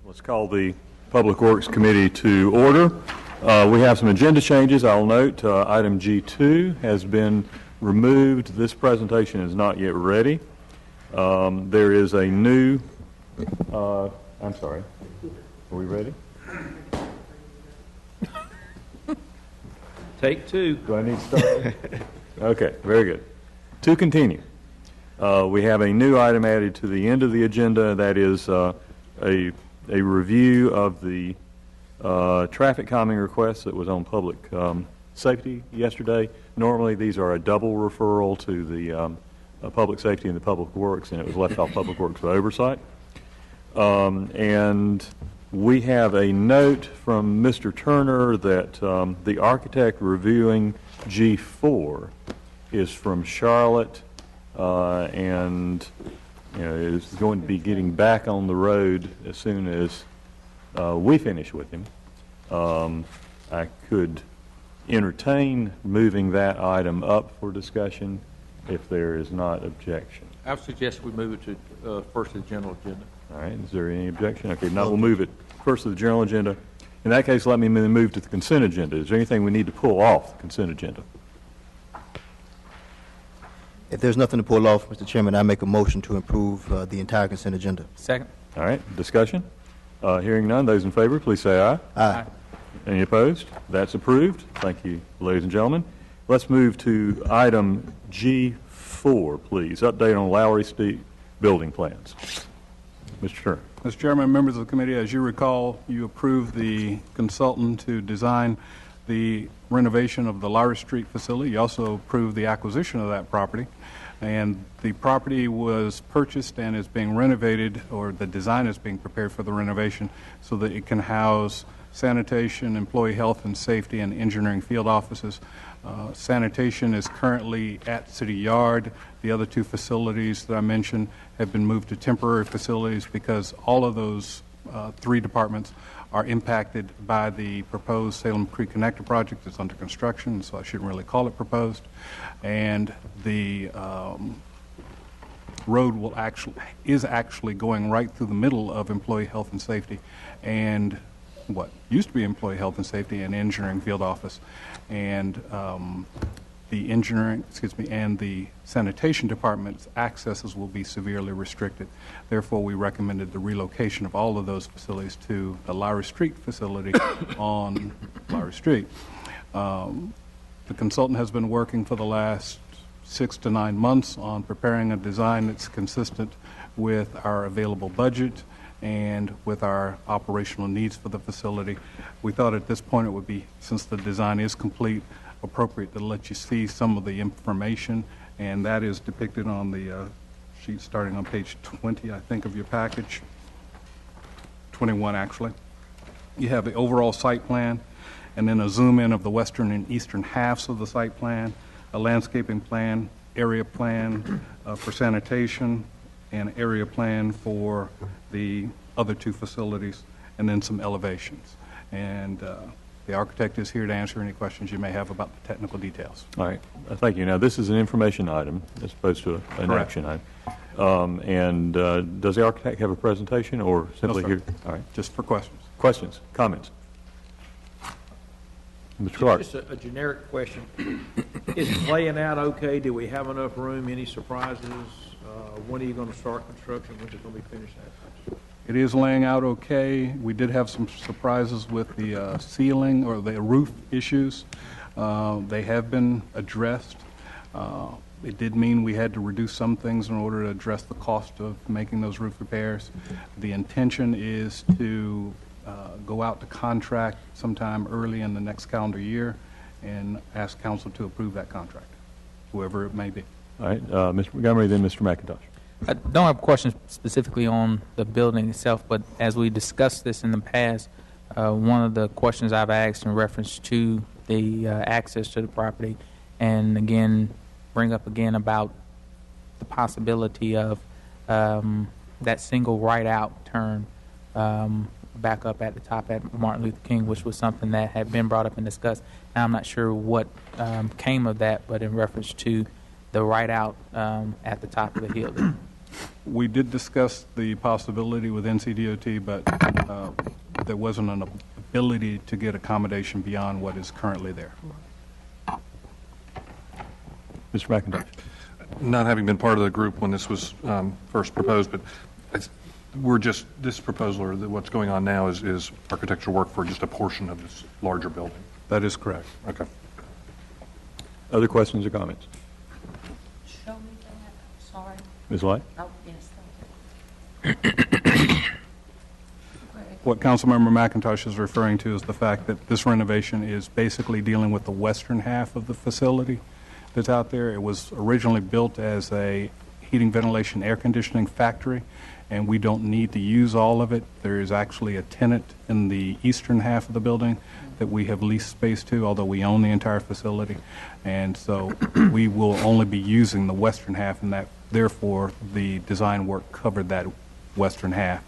Let's call the Public Works Committee to order. We have some agenda changes. I'll note item G2 has been removed. This presentation is not yet ready. There is a new, I'm sorry, are we ready? Take two. Do I need to start? Okay, very good. To continue, we have a new item added to the end of the agenda. That is a review of the traffic calming request that was on public safety yesterday. Normally these are a double referral to the public safety and the public works, and it was left off public works for oversight. And we have a note from Mr. Turner that the architect reviewing G4 is from Charlotte and is going to be getting back on the road as soon as we finish with him. I could entertain moving that item up for discussion if there is not objection. I would suggest we move it to first of the general agenda. All right, is there any objection? Okay, now we'll move it first to the general agenda. In that case, let me move to the consent agenda. Is there anything we need to pull off the consent agenda? If there's nothing to pull off, Mr. Chairman, I make a motion to approve the entire consent agenda. Second. All right, discussion? Hearing none, those in favor, please say aye. Aye. Any opposed? That's approved. Thank you, ladies and gentlemen. Let's move to item G4, please. Update on Lowry Street building plans. Mr. Turner. Mr. Chairman, members of the committee, as you recall, you approved the consultant to design the renovation of the Lowry Street facility. You also approved the acquisition of that property. And the property was purchased and is being renovated, or the design is being prepared for the renovation so that it can house sanitation, employee health and safety, and engineering field offices. Sanitation is currently at City Yard. The other two facilities that I mentioned have been moved to temporary facilities because all of those three departments are impacted by the proposed Salem Creek Connector project that's under construction, so I shouldn't really call it proposed. And the road is actually going right through the middle of employee health and safety and what used to be employee health and safety and engineering field office. And the engineering, and the sanitation department's accesses will be severely restricted. Therefore, we recommended the relocation of all of those facilities to the Lowry Street facility on Lowry Street. The consultant has been working for the last 6 to 9 months on preparing a design that's consistent with our available budget and with our operational needs for the facility. We thought at this point it would be, since the design is complete, appropriate to let you see some of the information, and that is depicted on the sheet starting on page 20, I think, of your package. 21, actually. You have the overall site plan, and then a zoom in of the western and eastern halves of the site plan, a landscaping plan, area plan for sanitation, and area plan for the other two facilities, and then some elevations. And the architect is here to answer any questions you may have about the technical details. All right. Thank you. Now, this is an information item as opposed to an Correct. action item. And does the architect have a presentation or simply No, sir. here? All right. Just for questions. Questions? Comments? Mr. Clark. Just a generic question. Is it laying out okay? Do we have enough room? Any surprises? When are you going to start construction? When's it going to be finished at? It is laying out okay. We did have some surprises with the ceiling or the roof issues. They have been addressed. It did mean we had to reduce some things in order to address the cost of making those roof repairs. The intention is to go out to contract sometime early in the next calendar year and ask council to approve that contract, whoever it may be. All right. Mr. Montgomery, then Mr. McIntosh. I don't have questions specifically on the building itself, but as we discussed this in the past, one of the questions I've asked in reference to the access to the property, and again, bring up again about the possibility of that single right-out turn back up at the top at Martin Luther King, which was something that had been brought up and discussed. Now, I'm not sure what came of that, but in reference to the right out at the top of the hill. We did discuss the possibility with NCDOT, but there wasn't an ability to get accommodation beyond what is currently there. Mr. McIntosh? Not having been part of the group when this was first proposed, but this proposal, or what's going on now is architectural work for just a portion of this larger building. That is correct. Okay. Other questions or comments? Show me that, sorry. Ms. Light? Oh, yes, thank you. What Councilmember McIntosh is referring to is the fact that this renovation is basically dealing with the western half of the facility that's out there. It was originally built as a heating, ventilation, air conditioning factory, and we don't need to use all of it. There is actually a tenant in the eastern half of the building that we have leased space to, although we own the entire facility. And so we will only be using the western half, and that, therefore, the design work covered that western half.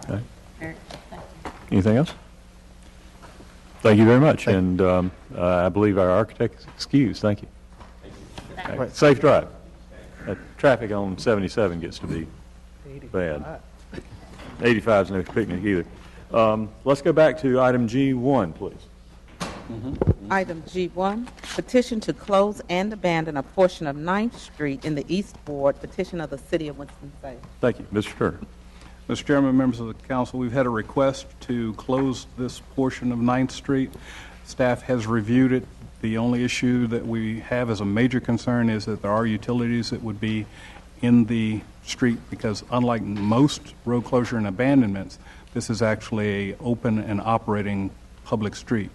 Okay. Very good, thank you. Anything else? Thank you very much, and I believe our architect is excused. Thank you. All right, safe drive. Traffic on 77 gets to be bad. 85 is no picnic either. Let's go back to item G1, please. Item G1, petition to close and abandon a portion of 9th Street in the East Ward, petition of the City of Winston-Salem. Thank you. Mr. Turner. Mr. Chairman, members of the council, we've had a request to close this portion of 9th Street. Staff has reviewed it. The only issue that we have as a major concern is that there are utilities that would be in the street because unlike most road closure and abandonments, this is actually an open and operating public street.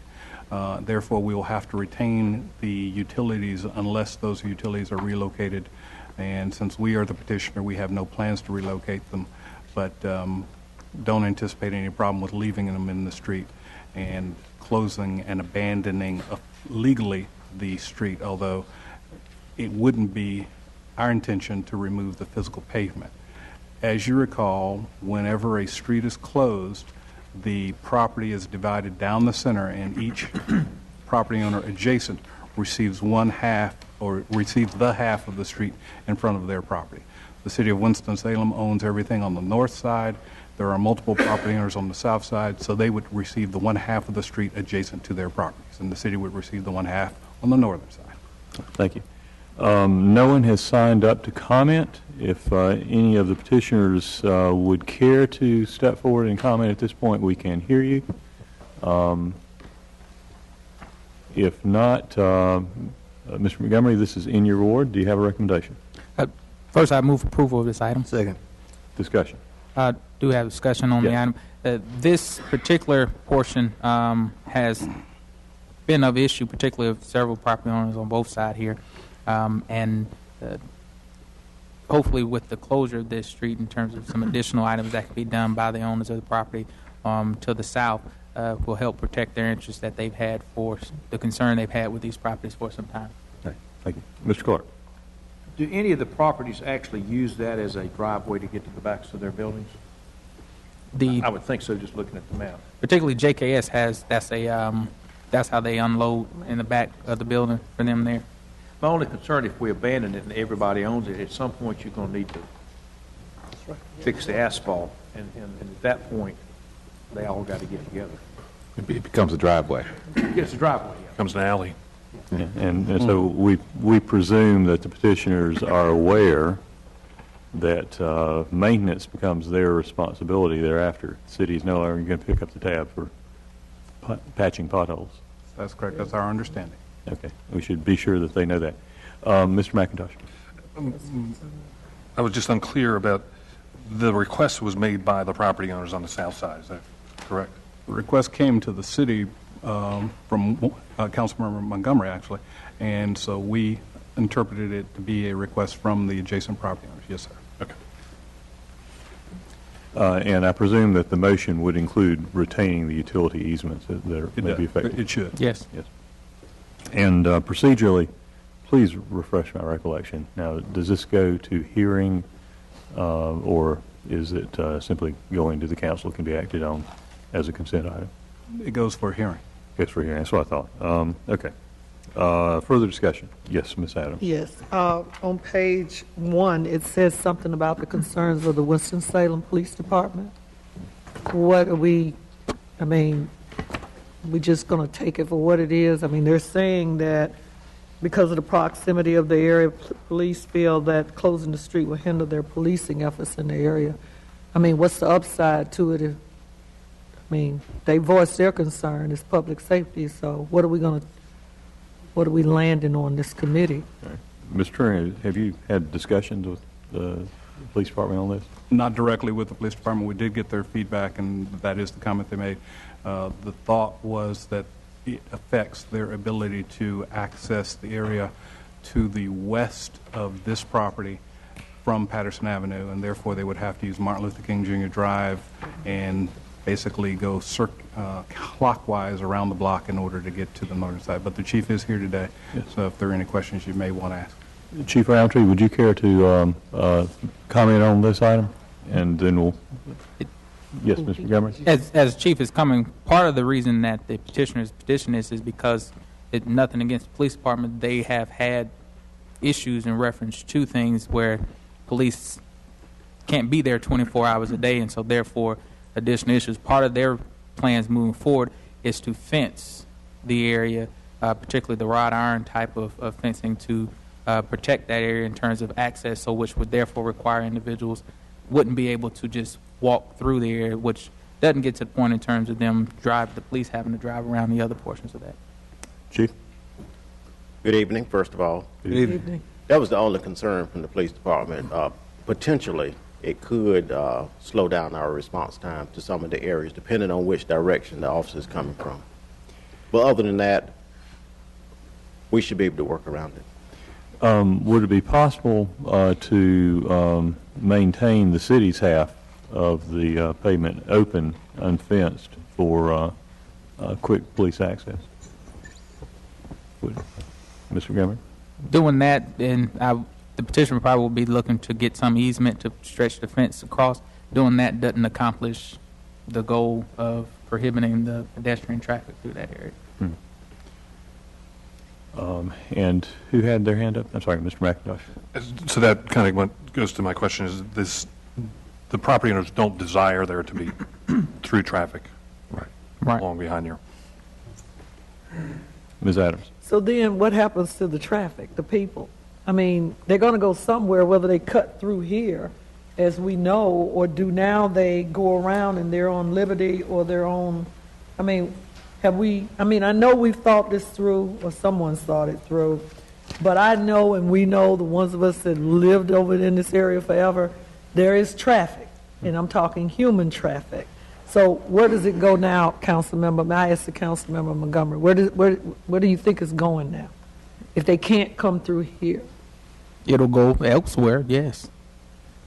Therefore, we will have to retain the utilities unless those utilities are relocated. And since we are the petitioner, we have no plans to relocate them, but don't anticipate any problem with leaving them in the street and closing and abandoning legally the street, although it wouldn't be our intention to remove the physical pavement. As you recall, whenever a street is closed, the property is divided down the center, and each property owner adjacent receives one half or receives the half of the street in front of their property. The City of Winston-Salem owns everything on the north side. There are multiple property owners on the south side, so they would receive the one half of the street adjacent to their properties, and the city would receive the one half on the northern side. Thank you. No one has signed up to comment. If any of the petitioners would care to step forward and comment at this point, we can hear you. If not, Mr. Montgomery, this is in your ward. Do you have a recommendation? First, I move approval of this item. Second. Discussion. Do have discussion on the Yes. item. This particular portion has been of issue, particularly of several property owners on both sides here. And hopefully with the closure of this street in terms of some additional items that can be done by the owners of the property to the south will help protect their interests that they've had for the concern they've had with these properties for some time. Okay. Thank you. Mr. Clark. Do any of the properties actually use that as a driveway to get to the backs of their buildings? I would think so, just looking at the map. Particularly JKS has, that's how they unload in the back of the building for them there. My only concern, if we abandon it and everybody owns it, at some point you're going to need to fix the asphalt, and at that point, they all got to get together. It becomes a driveway. It's a driveway, yeah. Comes an alley. Yeah, and so we presume that the petitioners are aware that maintenance becomes their responsibility thereafter. The city is no longer going to pick up the tab for patching potholes. That's correct. That's our understanding. Okay. We should be sure that they know that. Mr. McIntosh. I was just unclear about the request was made by the property owners on the south side. Is that correct? The request came to the city from Councilmember Montgomery, actually, and so we interpreted it to be a request from the adjacent property owners. Yes, sir. Okay. And I presume that the motion would include retaining the utility easements that may be affected. It should. Yes. Yes. And procedurally, please refresh my recollection. Now, does this go to hearing, or is it simply going to the council, can be acted on as a consent item? It goes for hearing. Goes for hearing. That's what I thought. Okay. Further discussion? Yes, Ms. Adams. Yes, on page 1, it says something about the concerns of the Winston-Salem Police Department. What are we just going to take it for what it is? I mean, they're saying that because of the proximity of the area, police feel that closing the street will hinder their policing efforts in the area. I mean, what's the upside to it? They voiced their concern, it's public safety, so what are we landing on this committee? Okay. Mr. Turner, have you had discussions with the police department on this? Not directly with the police department. We did get their feedback, and that is the comment they made. The thought was that it affects their ability to access the area to the west of this property from Patterson Avenue, and therefore they would have to use Martin Luther King Jr. Drive and basically go clockwise around the block in order to get to the northern side. But the chief is here today, yes. So if there are any questions you may want to ask. Chief Roundtree, would you care to comment on this item? And then we'll... Yes, Mr. Montgomery? As chief is coming, part of the reason that the petitioner's petition is because nothing against the police department. They have had issues in reference to things where police can't be there 24 hours a day, and so therefore additional issues. Part of their plans moving forward is to fence the area, particularly the wrought iron type of fencing, to protect that area in terms of access, so which would therefore require individuals wouldn't be able to just walk through the area, which doesn't get to the point in terms of the police having to drive around the other portions of that. Chief? Good evening, first of all. Good evening. That was the only concern from the police department. Potentially, it could slow down our response time to some of the areas, depending on which direction the officer is coming from. But other than that, we should be able to work around it. Would it be possible to maintain the city's half of the pavement open, unfenced, for quick police access? Mr. Montgomery? Doing that, and the petitioner probably will be looking to get some easement to stretch the fence across. Doing that doesn't accomplish the goal of prohibiting the pedestrian traffic through that area. And who had their hand up? I'm sorry, Mr. McIntosh. So that kind of goes to my question, is the property owners don't desire there to be through traffic Right. along behind here. Ms. Adams? So then what happens to the traffic, the people? I mean, they're going to go somewhere, whether they cut through here, as we know, or do now they go around and they're on Liberty or they're on, I know we've thought this through, or someone's thought it through, but I know, and we know, the ones of us that lived over in this area forever, there is traffic, and I'm talking human traffic. So where does it go now, Councilmember? May I ask the Councilmember Montgomery, where do you think it's going now, if they can't come through here? It'll go elsewhere, yes.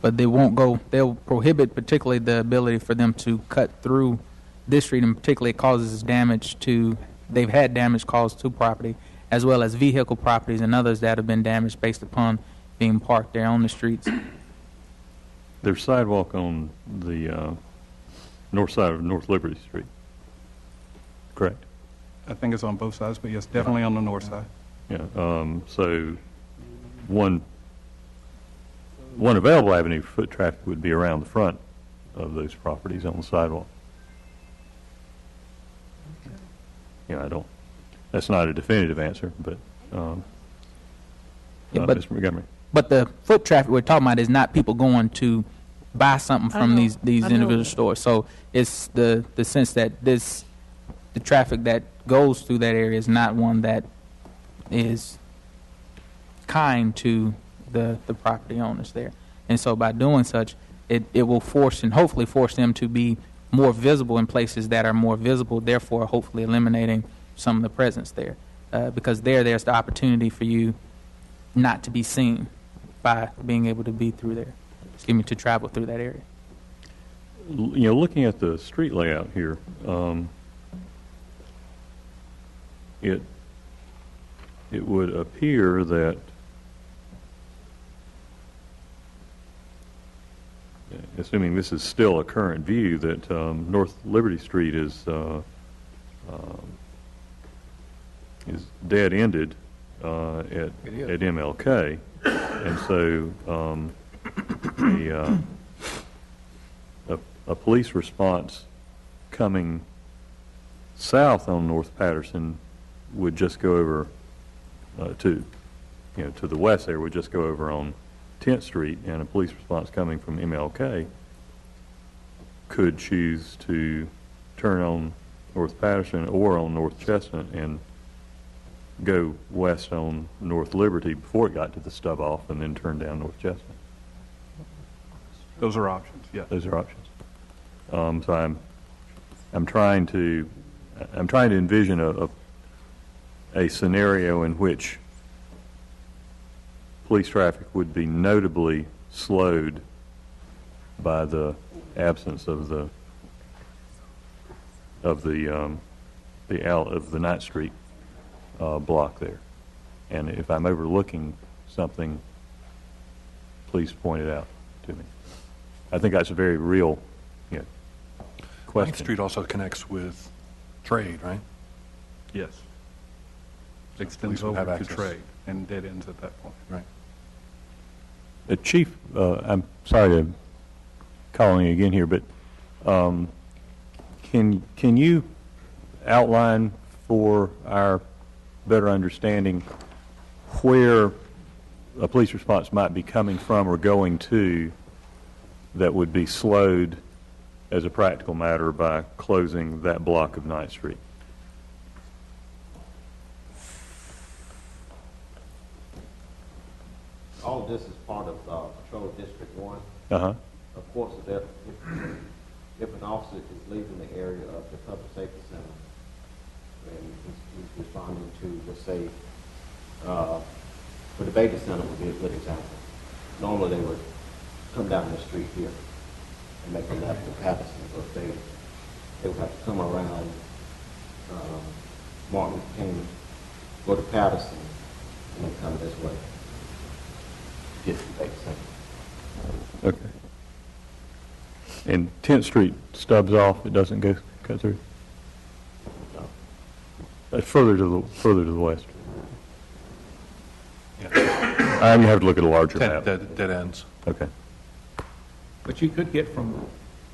But they won't go, they'll prohibit particularly the ability for them to cut through this street, and particularly it causes damage to, they've had damage caused to property, as well as vehicle properties and others that have been damaged based upon being parked there on the streets. There's sidewalk on the north side of North Liberty Street, correct? I think it's on both sides, but yes, definitely on the north side. Yeah, so one available avenue for foot traffic would be around the front of those properties on the sidewalk. That's not a definitive answer, but, Mr. Montgomery. But the foot traffic we're talking about is not people going to buy something from these individual stores. So it's the sense that the traffic that goes through that area is not one that is kind to the property owners there. And so by doing such, it will force and hopefully force them to be more visible in places that are more visible, therefore hopefully eliminating some of the presence there. Because there's the opportunity for you not to be seen by being able to be through there, to travel through that area. Looking at the street layout here, it would appear that, assuming this is still a current view, that North Liberty Street is is dead-ended at MLK. And so a police response coming south on North Patterson would just go over to the west there, would just go over on 10th Street, and a police response coming from MLK could choose to turn on North Patterson or on North Chestnut and go west on North Liberty before it got to the stub off, and then turn down North Chestnut. Those are options, yeah. Those are options. So I'm trying to envision a scenario in which police traffic would be notably slowed by the absence of the Ninth Street block there. And if I'm overlooking something, please point it out to me. I think that's a very real question. 9th Street also connects with trade, right? Yes. Extends Police would have over to access. trade and dead ends at that point. Right. Chief, I'm sorry to calling again here, but can you outline for our better understanding where a police response might be coming from or going to that would be slowed as a practical matter by closing that block of 9th Street? All of this is part of Patrol District 1. Uh-huh. Of course, if an officer is leaving the area of the Public Safety Center and he's responding to, let's say, for the Baby Center would be a good example. Normally they would come down the street here and make a left to Patterson, but they would have to come around Martin Luther King, go to Patterson, and then come this way. Get to the Baby Center. Okay. And 10th Street stubs off, it doesn't cut through? No. Further to the west. Yeah. You have to look at a larger map. Dead ends. Okay. But you could get from,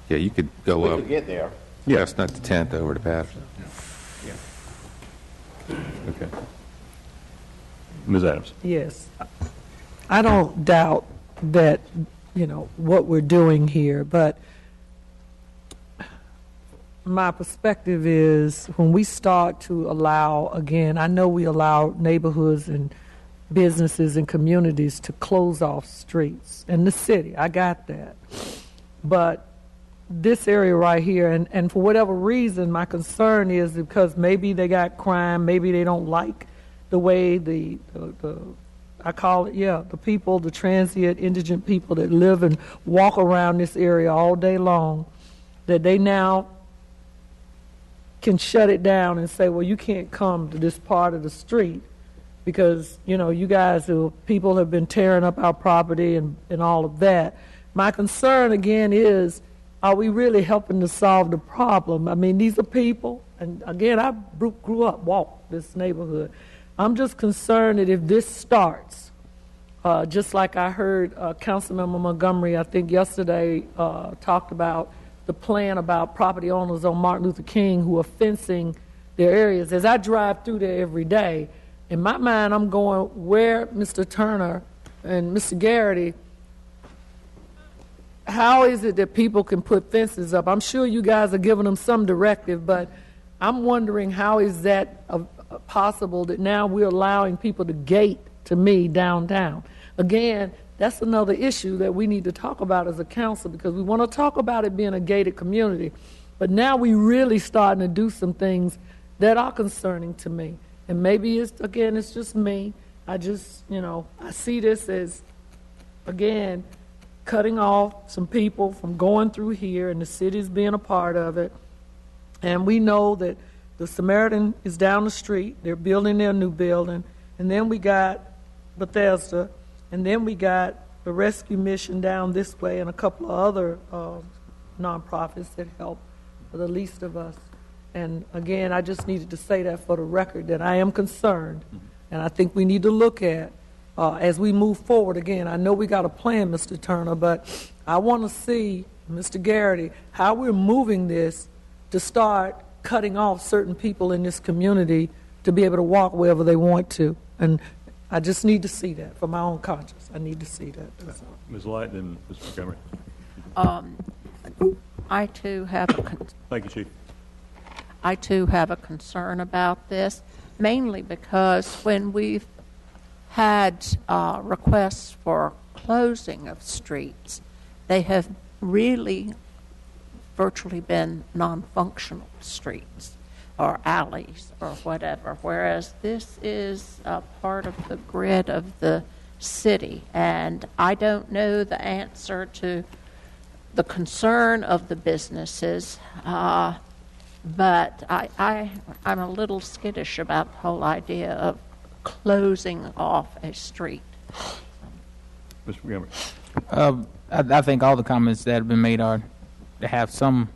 Yeah, you could go We up. could get there. Yeah, it's not the 10th over to Patterson. Okay. Ms. Adams. Yes. I don't doubt that, what we're doing here, but my perspective is when we start to allow, again, I know we allow neighborhoods and businesses and communities to close off streets in the city. I got that. But this area right here, and for whatever reason, my concern is because maybe they got crime, maybe they don't like the way the I call it, the people, the transient, indigent people that live and walk around this area all day long, that they now can shut it down and say, well, you can't come to this part of the street because, you guys, people have been tearing up our property and all of that. My concern, again, is, are we really helping to solve the problem? I mean, these are people, and again, I grew up, walked this neighborhood. I'm just concerned that if this starts, just like I heard Councilmember Montgomery, I think yesterday, talked about the plan about property owners on Martin Luther King who are fencing their areas. As I drive through there every day, in my mind, I'm going, where Mr. Turner and Mr. Garrity, how is it that people can put fences up? I'm sure you guys are giving them some directive, but I'm wondering how is that possible that now we're allowing people to gate, to me, downtown. Again, that's another issue that we need to talk about as a council because we want to talk about it being a gated community. But now we really starting to do some things that are concerning to me. And maybe it's just me. I just, I see this as, again, cutting off some people from going through here and the city's being a part of it. And we know that the Samaritan is down the street. They're building their new building. And then we got Bethesda. And then we got the Rescue Mission down this way and a couple of other nonprofits that help for the least of us. And again, I just needed to say that for the record, that I am concerned. And I think we need to look at, as we move forward, again, I know we got a plan, Mr. Turner, but I want to see, Mr. Garrity, how we're moving this to start cutting off certain people in this community to be able to walk wherever they want to. And I just need to see that for my own conscience. I need to see that. That's all. Ms. Light, then Mr. Montgomery. I too have a Thank you, Chief. I too have a concern about this, mainly because when we've had requests for closing of streets, they have really virtually been non-functional streets or alleys or whatever, whereas this is a part of the grid of the city. And I don't know the answer to the concern of the businesses, but I'm a little skittish about the whole idea of closing off a street. Mr. Montgomery. I think all the comments that have been made are have some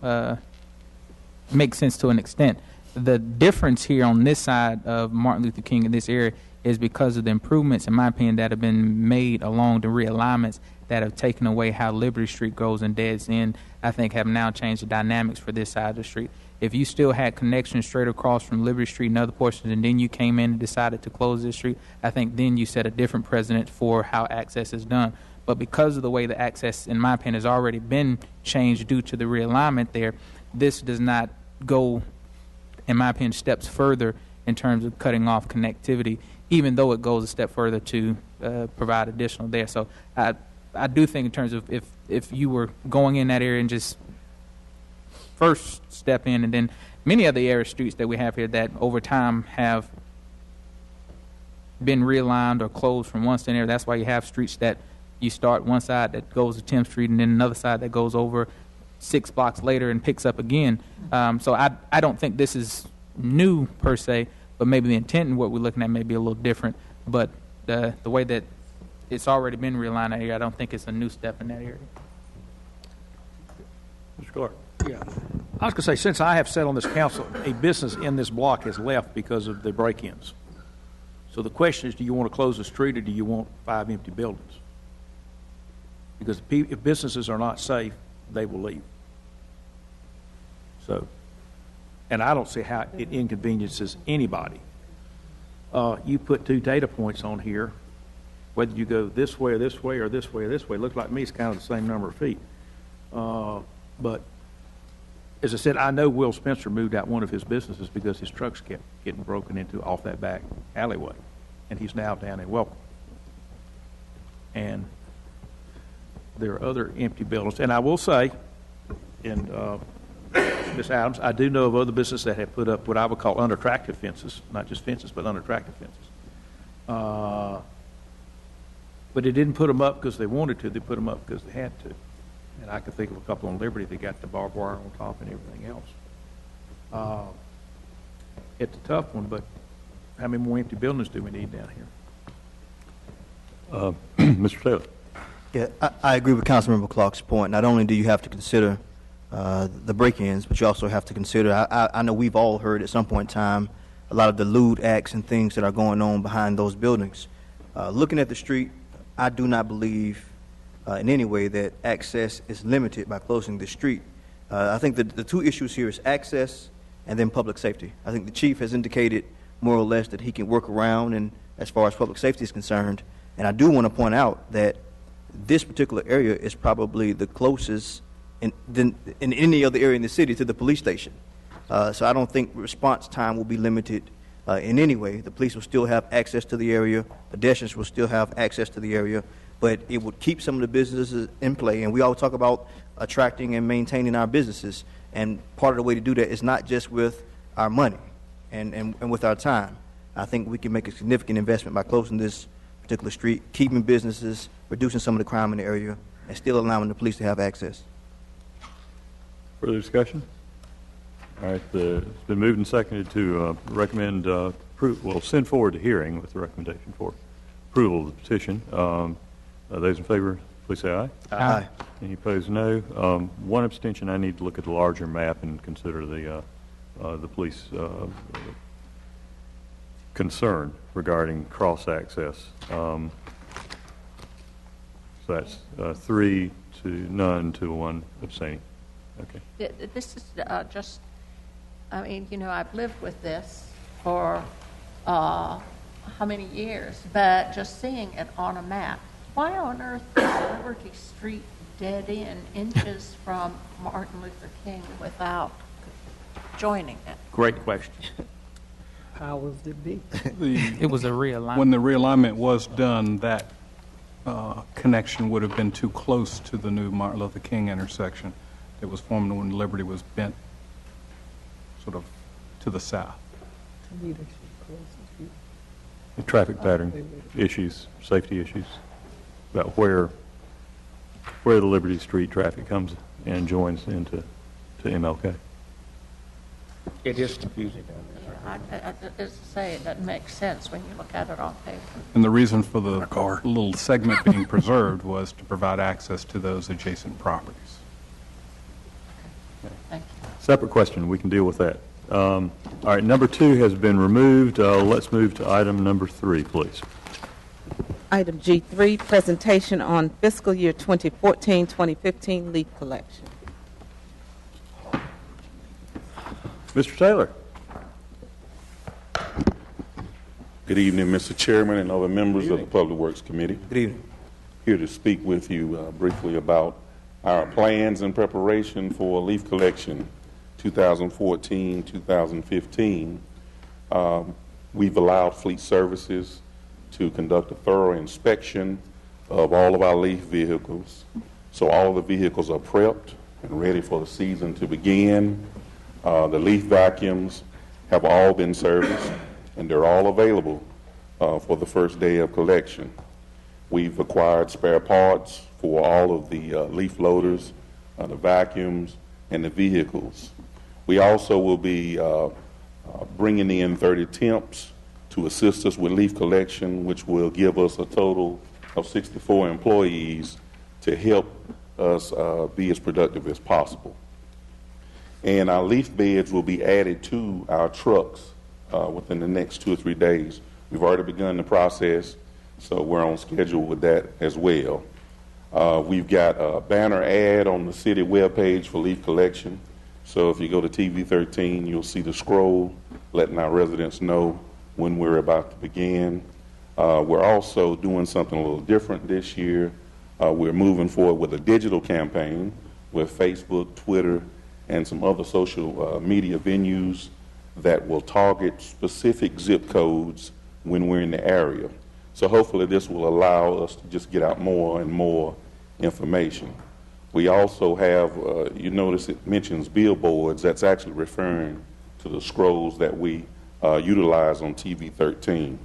make sense to an extent. The difference here on this side of Martin Luther King in this area is because of the improvements, in my opinion, that have been made along the realignments that have taken away how Liberty Street goes and deads end, I think have now changed the dynamics for this side of the street. If you still had connections straight across from Liberty Street and other portions, and then you came in and decided to close this street, I think then you set a different precedent for how access is done. But because of the way the access, in my opinion, has already been changed due to the realignment there, this does not go, in my opinion, steps further in terms of cutting off connectivity, even though it goes a step further to provide additional there. So I do think in terms of if you were going in that area and just first step in, and then many of the area streets that we have here that over time have been realigned or closed from one area. That's why you have streets that you start one side that goes to 10th Street and then another side that goes over 6 blocks later and picks up again. So I don't think this is new per se, but maybe the intent and what we're looking at may be a little different. But the way that it's already been realigned that area, I don't think it's a new step in that area. Mr. Clark. Yeah. I was going to say, since I have sat on this council, a business in this block has left because of the break-ins. So the question is, do you want to close the street or do you want 5 empty buildings? Because if businesses are not safe, they will leave. So, and I don't see how it inconveniences anybody. You put 2 data points on here, whether you go this way or this way or this way or this way. It looks like me it's kind of the same number of feet. But as I said, I know Will Spencer moved out one of his businesses because his trucks kept getting broken into off that back alleyway, and he's now down in Welcome. And there are other empty buildings. And I will say, and Ms. Adams, I do know of other businesses that have put up what I would call unattractive fences, not just fences, but unattractive fences. But they didn't put them up because they wanted to. They put them up because they had to. And I could think of a couple on Liberty that got the barbed wire on top and everything else. It's a tough one, but how many more empty buildings do we need down here? Mr. Taylor. Yeah, I agree with Councilmember Clark's point. Not only do you have to consider the break-ins, but you also have to consider, I know we've all heard at some point in time, a lot of the lewd acts and things that are going on behind those buildings. Looking at the street, I do not believe in any way that access is limited by closing the street. I think that the 2 issues here is access and then public safety. I think the chief has indicated more or less that he can work around and as far as public safety is concerned. And I do want to point out that this particular area is probably the closest in any other area in the city to the police station. So I don't think response time will be limited in any way. The police will still have access to the area. Pedestrians will still have access to the area. But it would keep some of the businesses in play. And we always talk about attracting and maintaining our businesses. And part of the way to do that is not just with our money and with our time. I think we can make a significant investment by closing this particular street, keeping businesses, reducing some of the crime in the area, and still allowing the police to have access. Further discussion? All right, it's been moved and seconded to recommend, send forward to hearing with the recommendation for approval of the petition. Those in favor, please say aye. Aye. Any opposed, no. One abstention. I need to look at the larger map and consider the the police concern regarding cross-access. So that's 3 to none to 1 abstaining. Okay. This is just, I mean, you know, I've lived with this for how many years, but just seeing it on a map, why on earth is Liberty Street dead end inches from Martin Luther King without joining it? Great question. How was it be? It was a realignment. When the realignment was done, that connection would have been too close to the new Martin Luther King intersection. It was formed when Liberty was bent sort of to the south. To me, they should close the street. The traffic pattern issues, safety issues, about where the Liberty Street traffic comes and joins into MLK. It is confusing. As I say, it doesn't make sense when you look at it on paper. And the reason for the little segment being preserved was to provide access to those adjacent properties. Thank you. Separate question, we can deal with that. All right, number 2 has been removed. Let's move to item number 3, please. Item G3, presentation on fiscal year 2014-2015 leaf collection. Mr. Taylor. Good evening, Mr. Chairman and other members of the Public Works Committee. Good evening. Here to speak with you briefly about our plans and preparation for leaf collection 2014-2015. We've allowed Fleet Services to conduct a thorough inspection of all of our leaf vehicles. So all of the vehicles are prepped and ready for the season to begin. The leaf vacuums have all been serviced, and they're all available for the first day of collection. We've acquired spare parts for all of the leaf loaders, the vacuums, and the vehicles. We also will be bringing in 30 temps to assist us with leaf collection, which will give us a total of 64 employees to help us be as productive as possible. And our leaf beds will be added to our trucks within the next 2 or 3 days. We've already begun the process, so we're on schedule with that as well. We've got a banner ad on the city webpage for leaf collection. So if you go to TV 13, you'll see the scroll letting our residents know when we're about to begin. We're also doing something a little different this year. We're moving forward with a digital campaign with Facebook, Twitter, and some other social media venues that will target specific zip codes when we're in the area. So hopefully this will allow us to just get out more and more information. We also have, you notice it mentions billboards. That's actually referring to the scrolls that we utilize on TV 13.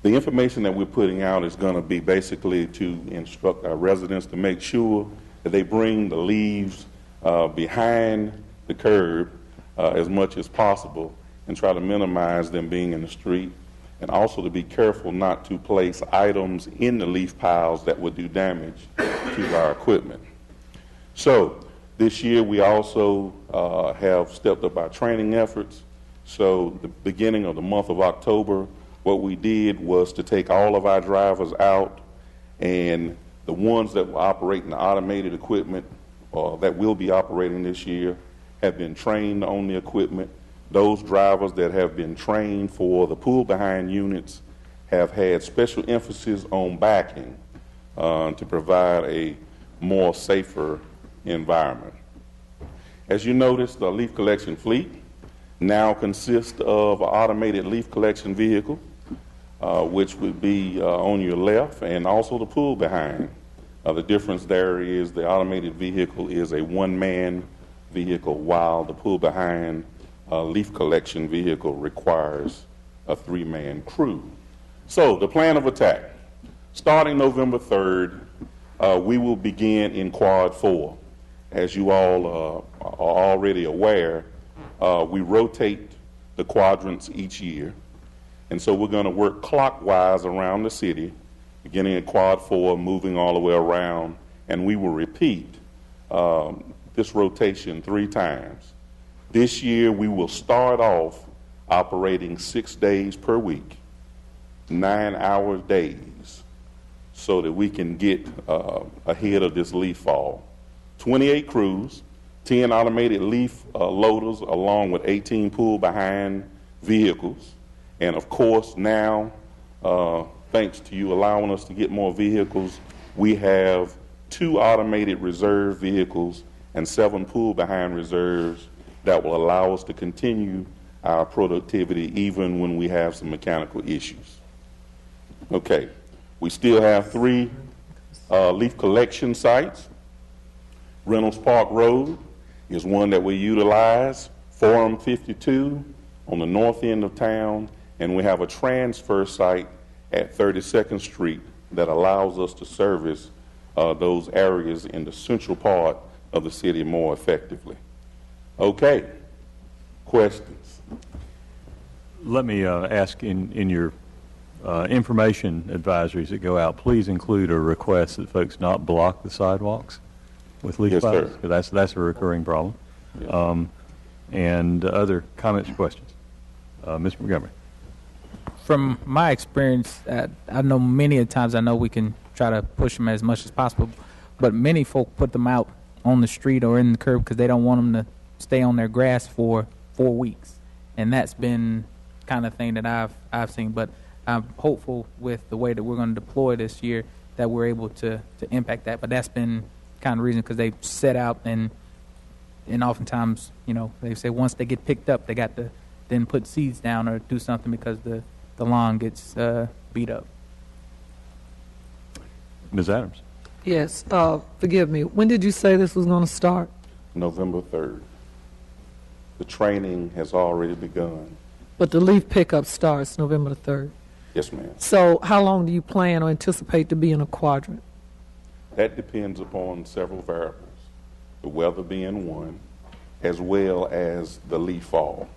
The information that we're putting out is going to be basically to instruct our residents to make sure that they bring the leaves behind the curb as much as possible and try to minimize them being in the street, and also to be careful not to place items in the leaf piles that would do damage to our equipment. So this year we also have stepped up our training efforts. So the beginning of the month of October, what we did was to take all of our drivers out, and the ones that were operating the automated equipment that will be operating this year have been trained on the equipment. Those drivers that have been trained for the pull-behind units have had special emphasis on backing to provide a more safer environment. As you notice, the leaf collection fleet now consists of an automated leaf collection vehicle, which would be on your left, and also the pull-behind. The difference there is the automated vehicle is a one-man vehicle, while the pull-behind leaf collection vehicle requires a 3-man crew. So the plan of attack. Starting November 3rd, we will begin in Quad 4. As you all are already aware, we rotate the quadrants each year. And so we're going to work clockwise around the city, beginning at Quad 4, moving all the way around, and we will repeat this rotation 3 times. This year, we will start off operating 6 days per week, 9-hour days, so that we can get ahead of this leaf fall. 28 crews, 10 automated leaf loaders, along with 18 pull-behind vehicles. And of course, now, thanks to you allowing us to get more vehicles, we have 2 automated reserve vehicles and 7 pull-behind reserves that will allow us to continue our productivity even when we have some mechanical issues. Okay, we still have 3 leaf collection sites. Reynolds Park Road is one that we utilize, Forum 52 on the north end of town, and we have a transfer site at 32nd Street that allows us to service those areas in the central part of the city more effectively. Okay, questions? Let me ask in your information advisories that go out, please include a request that folks not block the sidewalks with leaf Yes, piles, sir. because that's a recurring problem. Yes. And other comments or questions? Mr. Montgomery. From my experience, I know many a times I know we can try to push them as much as possible, but many folk put them out on the street or in the curb because they don't want them to stay on their grass for 4 weeks, and that's been kind of thing that I've seen. But I'm hopeful with the way that we're going to deploy this year that we're able to impact that. But that's been kind of the reason, because they set out and oftentimes, you know, they say once they get picked up, they got to then put seeds down or do something because the lawn gets beat up. Ms. Adams. Yes, forgive me. When did you say this was going to start? November 3rd. The training has already begun. But the leaf pickup starts November the 3rd. Yes, ma'am. So how long do you plan or anticipate to be in a quadrant? That depends upon several variables, the weather being one, as well as the leaf fall.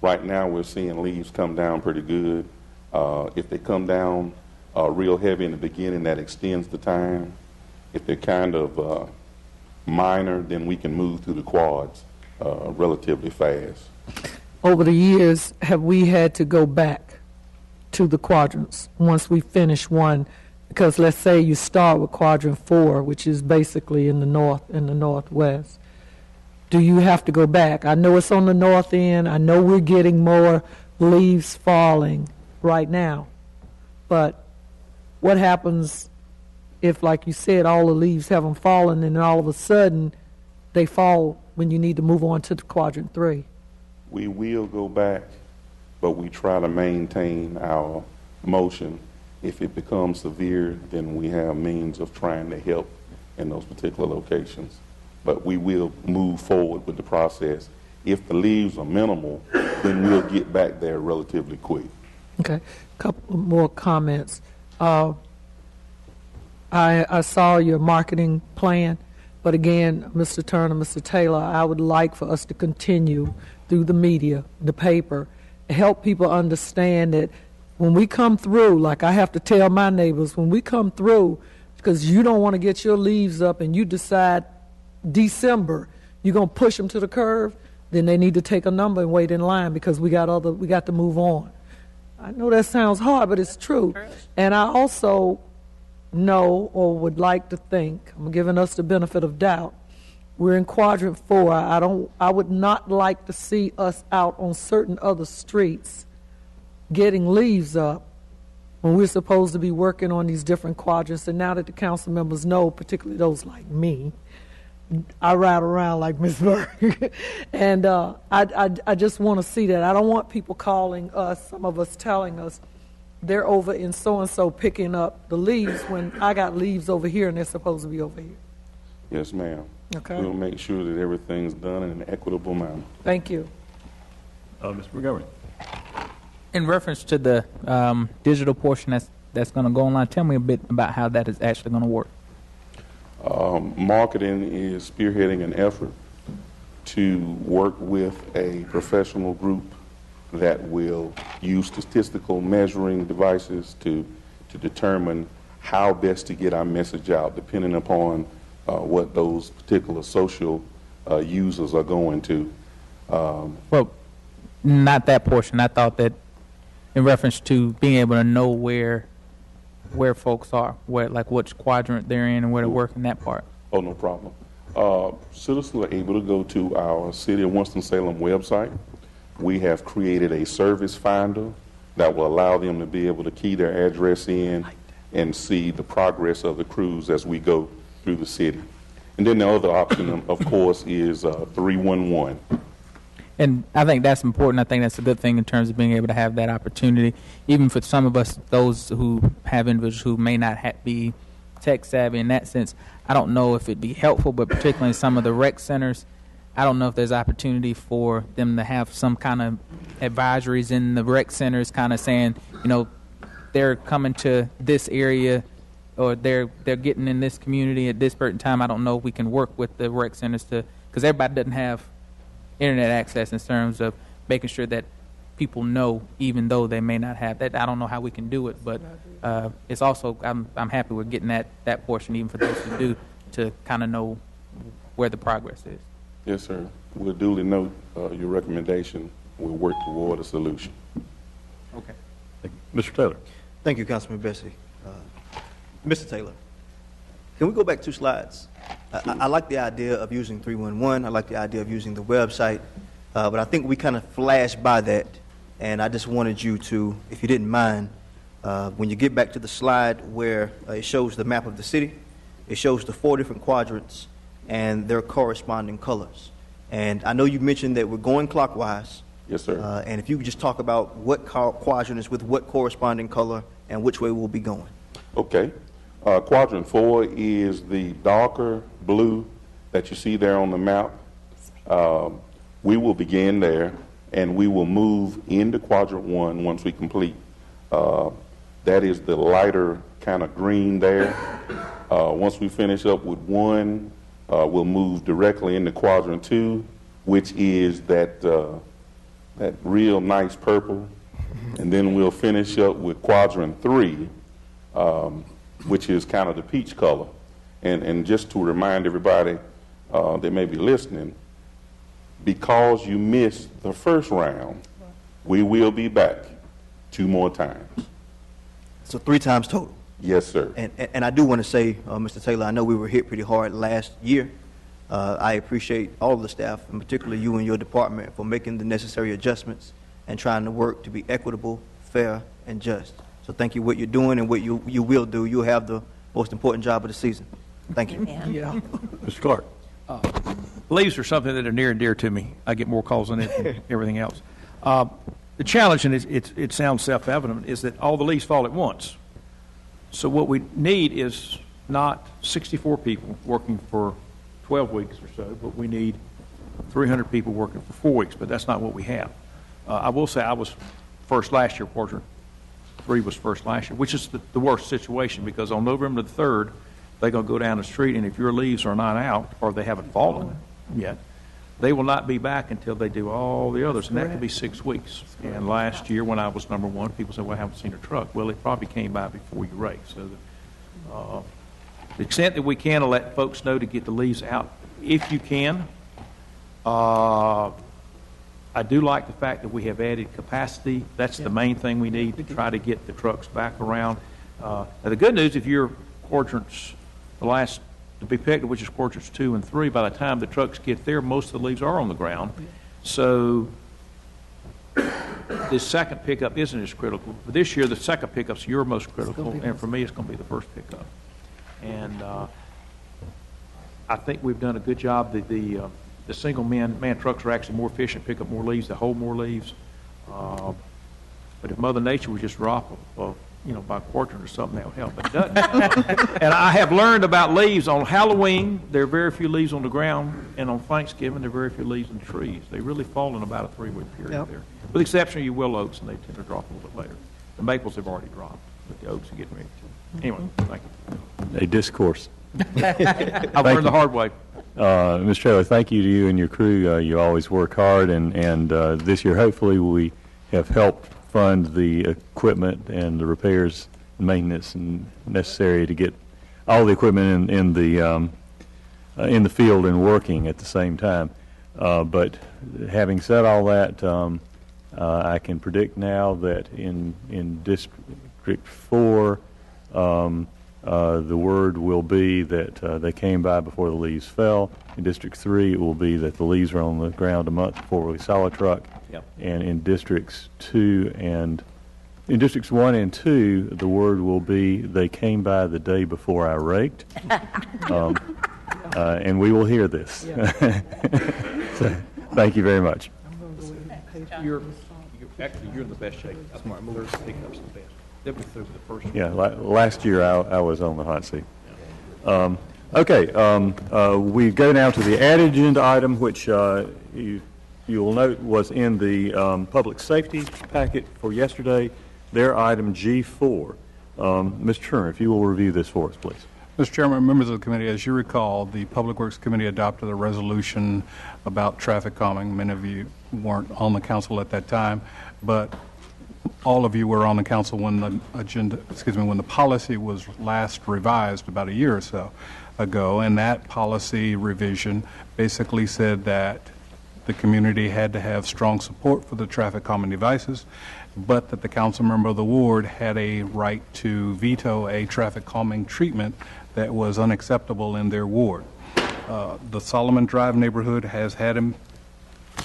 Right now, we're seeing leaves come down pretty good. If they come down real heavy in the beginning, that extends the time. If they're kind of minor, then we can move through the quads relatively fast. Over the years, have we had to go back to the quadrants once we finish one? Because let's say you start with quadrant 4, which is basically in the north and the northwest. Do you have to go back? I know it's on the north end. I know we're getting more leaves falling right now. But what happens if, like you said, all the leaves haven't fallen and then all of a sudden they fall when you need to move on to the quadrant 3? We will go back, but we try to maintain our motion. If it becomes severe, then we have means of trying to help in those particular locations. But we will move forward with the process. If the leaves are minimal, then we'll get back there relatively quick. Okay, a couple more comments. I saw your marketing plan, but again, Mr. Turner, Mr. Taylor, I would like for us to continue through the media, the paper, help people understand that when we come through, like I have to tell my neighbors, when we come through, because you don't want to get your leaves up and you decide December you're going to push them to the curve, then they need to take a number and wait in line because we got to move on. I know that sounds hard, but it's true. And I also know or would like to think, I'm giving us the benefit of doubt, we're in quadrant 4. I would not like to see us out on certain other streets getting leaves up when we're supposed to be working on these different quadrants. And now that the council members know, particularly those like me, I ride around like Ms. Berg. And I just want to see that. I don't want people calling us, some of us telling us, they're over in so-and-so picking up the leaves when I got leaves over here and they're supposed to be over here. Yes, ma'am. Okay. We'll make sure that everything's done in an equitable manner. Thank you. Mr. Montgomery. In reference to the digital portion that's going to go online, tell me a bit about how that is actually going to work. Marketing is spearheading an effort to work with a professional group that will use statistical measuring devices to determine how best to get our message out, depending upon what those particular social users are going to. Well, not that portion. I thought that in reference to being able to know where folks are, where, like, which quadrant they're in and where to work in that part. Oh, no problem. Citizens are able to go to our City of Winston-Salem website. We have created a service finder that will allow them to be able to key their address in and see the progress of the crews as we go through the city. And then the other option, of course, is 311. And I think that's important. I think that's a good thing in terms of being able to have that opportunity, even for some of us, those who have individuals who may not be tech savvy in that sense. I don't know if it'd be helpful, but particularly in some of the rec centers, I don't know if there's opportunity for them to have some kind of advisories in the rec centers, kind of saying, you know, they're coming to this area or they're getting in this community at this certain time. I don't know if we can work with the rec centers because everybody doesn't have internet access in terms of making sure that people know, even though they may not have that. I don't know how we can do it, but it's also, I'm happy with getting that portion, even for those who do, to kind of know where the progress is. Yes, sir. We'll duly note your recommendation. We'll work toward a solution. Okay. Mr. Taylor. Thank you, Councilman Bessie. Mr. Taylor, can we go back 2 slides? I like the idea of using 311. I like the idea of using the website, but I think we kind of flashed by that, and I just wanted you to, if you didn't mind, when you get back to the slide where it shows the map of the city, it shows the 4 different quadrants and their corresponding colors. And I know you mentioned that we're going clockwise. Yes, sir. And if you could just talk about what quadrant is with what corresponding color and which way we'll be going. Okay. Quadrant 4 is the darker blue that you see there on the map. We will begin there, and we will move into quadrant 1 once we complete. That is the lighter kind of green there. Once we finish up with 1, we'll move directly into quadrant 2, which is that real nice purple. And then we'll finish up with quadrant 3, which is kind of the peach color. And just to remind everybody that may be listening, because you missed the first round, we will be back 2 more times. So 3 times total. Yes, sir. And I do want to say, Mr. Taylor, I know we were hit pretty hard last year. I appreciate all of the staff, and particularly you and your department, for making the necessary adjustments and trying to work to be equitable, fair, and just. So thank you what you're doing and what you will do. You'll have the most important job of the season. Thank you. Yeah. Mr. Clark. Leaves are something that are near and dear to me. I get more calls on it than everything else. The challenge, and it sounds self-evident, is that all the leaves fall at once. So what we need is not 64 people working for 12 weeks or so, but we need 300 people working for 4 weeks, but that's not what we have. I will say I was first last year, quadrant 3 was first last year, which is the worst situation, because on November the 3rd, they're going to go down the street, and if your leaves are not out, or they haven't fallen yet, they will not be back until they do all the others, and that could be 6 weeks. And last year, when I was number 1, people said, well, I haven't seen a truck. Well, it probably came by before you raced. So the extent that we can to let folks know to get the leaves out, if you can. I do like the fact that we have added capacity. That's the main thing we need to try to get the trucks back around. Now, the good news, if your quadrants, the last to be picked, which is quadrants 2 and 3, by the time the trucks get there, most of the leaves are on the ground. So the second pickup isn't as critical. But this year, the second pickup's your most critical, and for me, it's going to be the first pickup. And I think we've done a good job. The single man trucks are actually more efficient, pick up more leaves, they hold more leaves. But if Mother Nature would just drop by a quadrant or something, that would help. But it doesn't. And I have learned about leaves on Halloween. There are very few leaves on the ground, and on Thanksgiving, there are very few leaves in the trees. They really fall in about a 3-week period there. With the exception of your willow oaks, and they tend to drop a little bit later. The maples have already dropped, but the oaks are getting ready to. Anyway, thank you. A discourse. I've learned the hard way. Mr. Taylor, thank you to you and your crew. You always work hard, and this year, hopefully, we have helped fund the equipment and the repairs and maintenance necessary to get all the equipment in the field and working at the same time. But having said all that, I can predict now that in District 4, the word will be that they came by before the leaves fell. In District 3, it will be that the leaves were on the ground a month before we saw a truck. Yep. And in Districts 1 and 2, the word will be they came by the day before I raked. And we will hear this. So, thank you very much. You're in the best shape. That's why I'm going to pick up some best. They'll be through the first one. Yeah, last year I was on the hot seat. Okay, we go now to the added agenda item, which you will note was in the public safety packet for yesterday. Their item G4. Mr. Turner, if you will review this for us, please. Mr. Chairman, members of the committee, as you recall, the Public Works Committee adopted a resolution about traffic calming. Many of you weren't on the council at that time, but all of you were on the council when the when the policy was last revised about a year or so ago, and that policy revision basically said that the community had to have strong support for the traffic calming devices, but that the council member of the ward had a right to veto a traffic calming treatment that was unacceptable in their ward. The Solomon Drive neighborhood has had him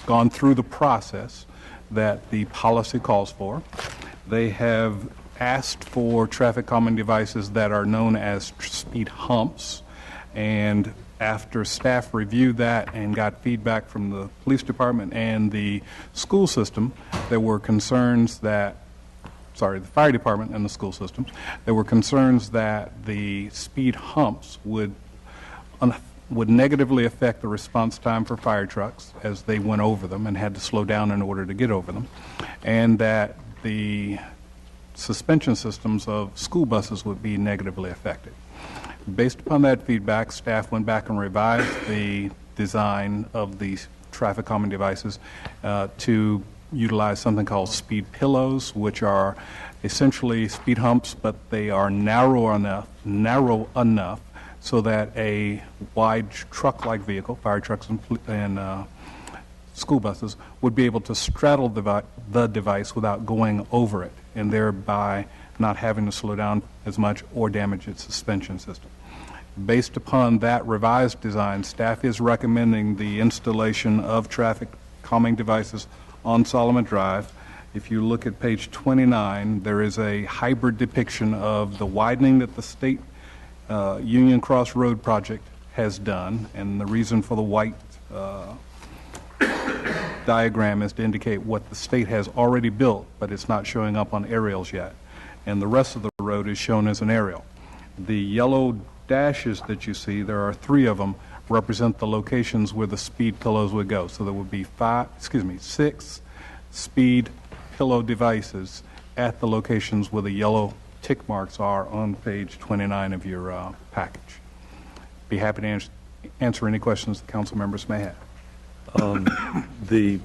gone through the process that the policy calls for. They have asked for traffic calming devices that are known as speed humps, and after staff reviewed that and got feedback from the police department and the school system, there were concerns that, the fire department and the school system, there were concerns that the speed humps would negatively affect the response time for fire trucks as they went over them and had to slow down in order to get over them, and that the suspension systems of school buses would be negatively affected. Based upon that feedback, staff went back and revised the design of these traffic calming devices to utilize something called speed pillows, which are essentially speed humps, but they are narrow enough so that a wide truck-like vehicle, fire trucks and school buses, would be able to straddle the device without going over it, and thereby not having to slow down as much or damage its suspension system. Based upon that revised design, staff is recommending the installation of traffic calming devices on Solomon Drive. If you look at page 29, there is a hybrid depiction of the widening that the state Union Cross Road project has done, and the reason for the white diagram is to indicate what the state has already built, but it's not showing up on aerials yet. And the rest of the road is shown as an aerial. The yellow dashes that you see, there are 3 of them, represent the locations where the speed pillows would go. So there would be 6 speed pillow devices at the locations where the yellow tick marks are on page 29 of your package. Be happy to answer any questions the council members may have. The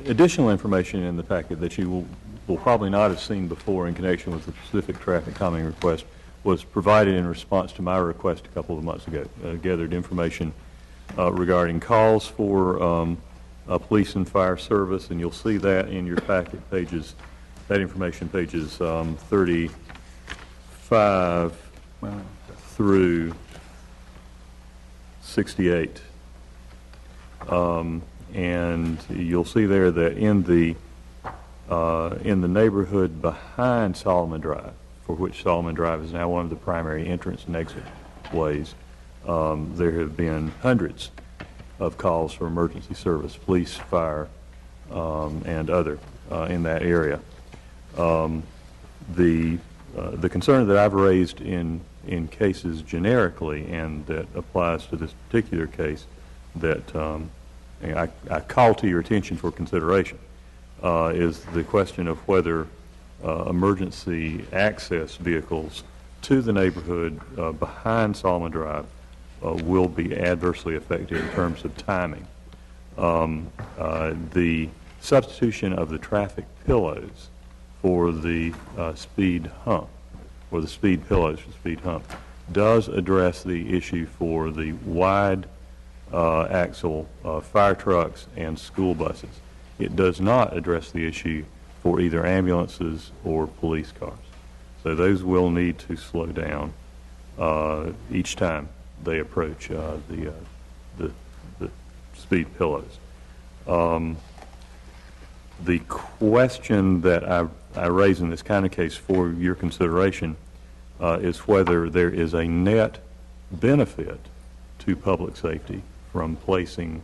additional information in the packet that you will probably not have seen before in connection with the specific traffic calming request was provided in response to my request a couple of months ago. Gathered information regarding calls for police and fire service, and you'll see that in your packet pages, that information pages 35 through 68. And you'll see there that in the neighborhood behind Solomon Drive, for which Solomon Drive is now one of the primary entrance and exit ways, there have been hundreds of calls for emergency service, police, fire, and other in that area. The concern that I've raised in cases generically, and that applies to this particular case, that I call to your attention for consideration, is the question of whether emergency access vehicles to the neighborhood behind Solomon Drive will be adversely affected in terms of timing. The substitution of the traffic pillows for the speed hump, or the speed pillows for the speed hump, does address the issue for the wide axle fire trucks and school buses. It does not address the issue for either ambulances or police cars. So those will need to slow down each time they approach the speed pillows. The question that I raise in this kind of case for your consideration is whether there is a net benefit to public safety from placing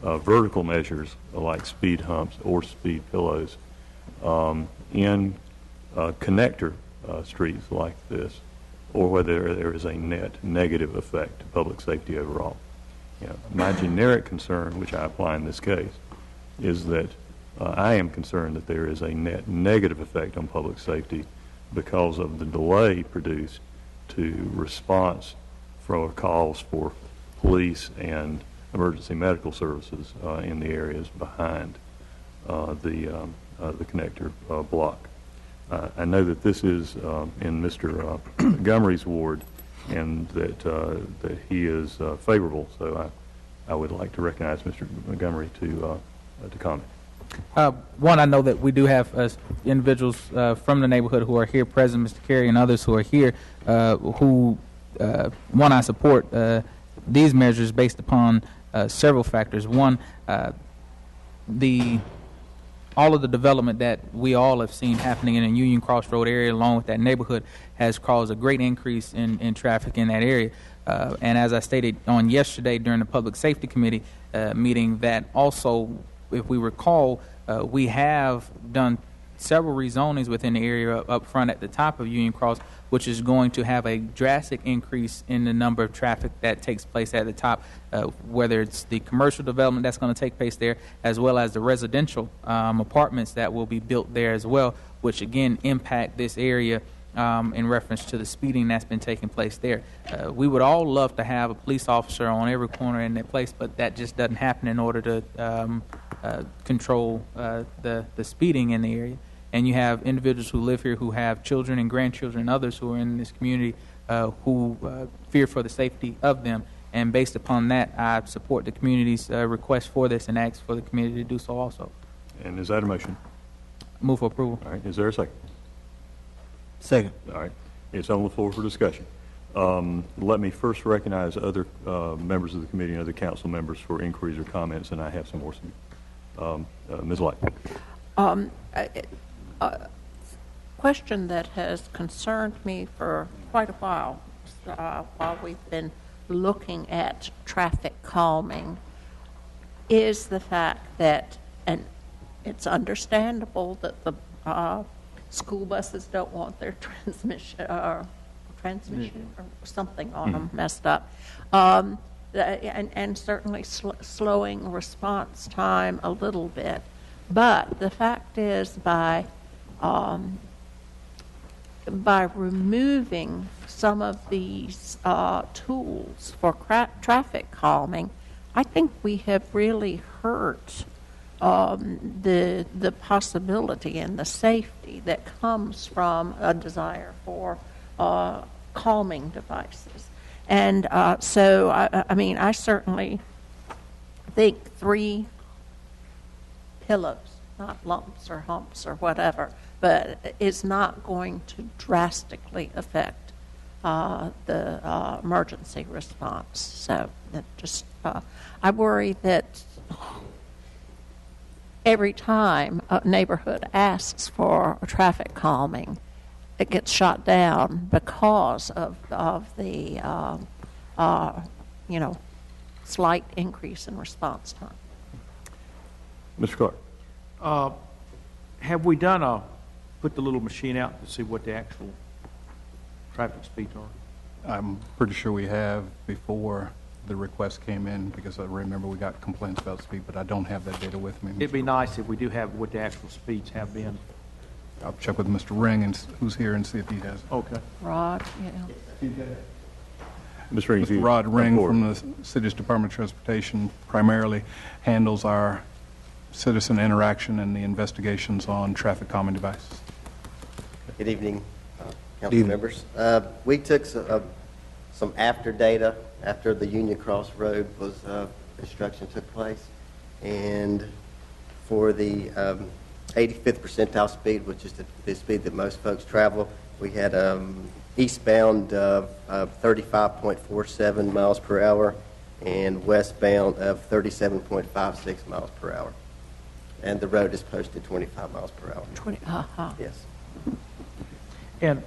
vertical measures like speed humps or speed pillows in connector streets like this, or whether there is a net negative effect to public safety overall. My generic concern, which I apply in this case, is that I am concerned that there is a net negative effect on public safety because of the delay produced to response for calls for police and emergency medical services in the areas behind the connector block. I know that this is in Mr. Montgomery's ward, and that he is favorable. So I would like to recognize Mr. Montgomery to comment. One, I know that we do have individuals from the neighborhood who are here present, Mr. Carey and others who are here, who, one, I support these measures based upon several factors. One, all of the development that we all have seen happening in the Union Crossroad area along with that neighborhood has caused a great increase in traffic in that area. And as I stated on yesterday during the Public Safety Committee meeting, that also, if we recall, we have done several rezonings within the area up front at the top of Union Cross, which is going to have a drastic increase in the number of traffic that takes place at the top, whether it's the commercial development that's going to take place there, as well as the residential apartments that will be built there as well, which again impact this area in reference to the speeding that's been taking place there. We would all love to have a police officer on every corner in that place, but that just doesn't happen in order to control the speeding in the area. And you have individuals who live here who have children and grandchildren and others who are in this community who fear for the safety of them. And based upon that, I support the community's request for this and ask for the community to do so also. And is that a motion? Move for approval. All right. Is there a second? Second. All right. It's on the floor for discussion. Let me first recognize other members of the committee and other council members for inquiries or comments, and I have some more. Ms. Light. Question that has concerned me for quite a while we've been looking at traffic calming is the fact that, and it's understandable that the school buses don't want their transmission or something on them messed up, and certainly slowing response time a little bit. But the fact is, by removing some of these tools for traffic calming, I think we have really hurt the possibility and the safety that comes from a desire for calming devices. And so, I mean, I certainly think 3 pillows, not lumps or humps or whatever, but it's not going to drastically affect the emergency response. So that just, I worry that every time a neighborhood asks for traffic calming, it gets shot down because of the slight increase in response time. Mr. Clark. Have we put the little machine out to see what the actual traffic speeds are? I'm pretty sure we have before the request came in, because I remember we got complaints about speed, but I don't have that data with me. It'd be nice if we do have what the actual speeds have been. I'll check with Mr. Ring, who's here, and see if he has it. Okay. Rod, Mr. Ring, Mr. Rod Ring from the City's Department of Transportation primarily handles our citizen interaction and the investigations on traffic calming devices. Good evening, council members. We took some after data after the Union Cross Road was construction took place. And for the 85th percentile speed, which is the speed that most folks travel, we had eastbound of 35.47 miles per hour and westbound of 37.56 miles per hour. And the road is posted 25 miles per hour. 20, Yes. And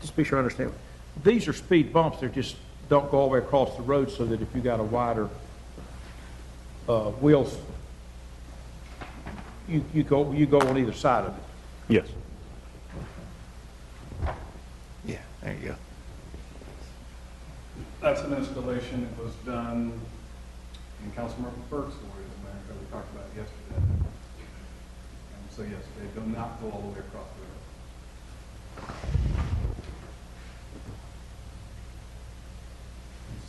just be sure I understand, these are speed bumps, they just don't go all the way across the road, so that if you got a wider wheels, you go on either side of it. Yes. Yeah, there you go. That's an installation that was done in Councilmember Burke's ward, as a matter of fact, we talked about it yesterday. And so yes, they do not go all the way across the road.